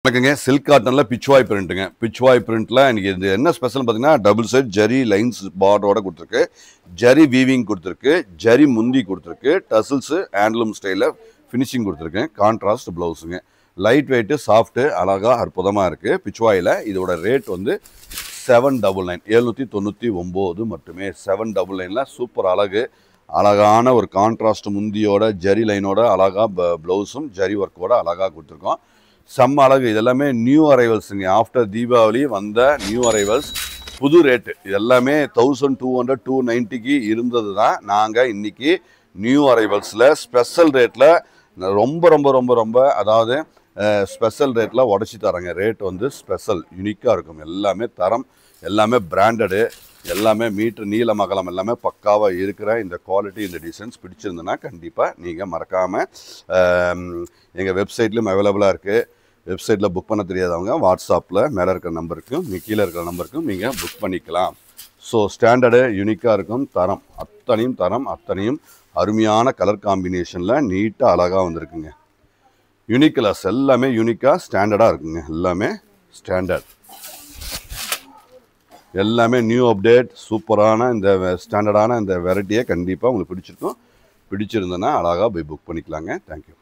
வணக்கங்க. சில்க் காட்டன்ல பிச்வாய் பிரிண்ட்டுங்க. பிச்வாய் பிரிண்ட்ல இன்னைக்கு இது என்ன ஸ்பெஷல் பார்த்தீங்கன்னா, டபுள் சைட் ஜரி லைன்ஸ் பார்டரோட குடுத்துருக்கு. ஜரி வீவிங் குடுத்துருக்கு. ஜரி முந்தி குடுத்துருக்கு. டசில்ஸ் ஹேண்ட்லூம் ஸ்டைல்ல ஃபினிஷிங் குடுத்துருக்கு. கான்ட்ராஸ்ட் ப்ளவுஸுங்க. லைட் வெயிட், சாஃப்ட், அழகா அற்புதமா இருக்கு. பிச்வாயில இதோட ரேட் வந்து 799 799 மட்டுமே. 799ல சூப்பர் அழகு. அழகான ஒரு கான்ட்ராஸ்ட் முந்தியோட ஜரி லைனோட அழகா ப்ளவுஸும் ஜரி ஒர்க்கோட அழகா கொடுத்துருக்கோம். செம்ம அழகு. இதெல்லாமே நியூ அரைவல்ஸுங்க. ஆஃப்டர் தீபாவளி வந்த நியூ அரைவல்ஸ். புது ரேட்டு. இது எல்லாமே 1200 290க்கு இருந்தது தான். நாங்கள் இன்னைக்கு நியூ அரைவல்ஸில் ஸ்பெஷல் ரேட்டில் ரொம்ப ரொம்ப ரொம்ப ரொம்ப அதாவது ஸ்பெஷல் ரேட்டில் உடச்சி தரேங்க. ரேட் வந்து ஸ்பெஷல் யூனிக்காக இருக்கும். எல்லாமே தரம், எல்லாமே பிராண்டடு, எல்லாமே மீட்ரு நீளம் அகலம் எல்லாமே பக்காவாக இருக்கிற இந்த குவாலிட்டி, இந்த டிசைன்ஸ் பிடிச்சிருந்ததுன்னா கண்டிப்பாக நீங்கள் மறக்காமல் எங்கள் வெப்சைட்லையும் அவைலபிளாக இருக்குது. வெப்சைட்டில் புக் பண்ண தெரியாதவங்க வாட்ஸ்அப்பில் மேலே இருக்கிற நம்பருக்கும் கீழே இருக்கிற நம்பருக்கும் நீங்கள் புக் பண்ணிக்கலாம். ஸோ ஸ்டாண்டர்டு யூனிக்காக இருக்கும். தரம் அத்தனையும் அருமையான கலர் காம்பினேஷனில் நீட்டாக அழகாக வந்திருக்குங்க. யூனிக் கலர்ஸ் எல்லாமே யூனிக்காக ஸ்டாண்டர்டாக இருக்குங்க. எல்லாமே ஸ்டாண்டர்ட், எல்லாமே நியூ அப்டேட். சூப்பரான இந்த ஸ்டாண்டர்டான இந்த வெரைட்டியை கண்டிப்பாக உங்களுக்கு பிடிச்சிருக்கும். பிடிச்சிருந்ததுன்னா அழகாக போய் புக் பண்ணிக்கலாங்க. தேங்க்யூ.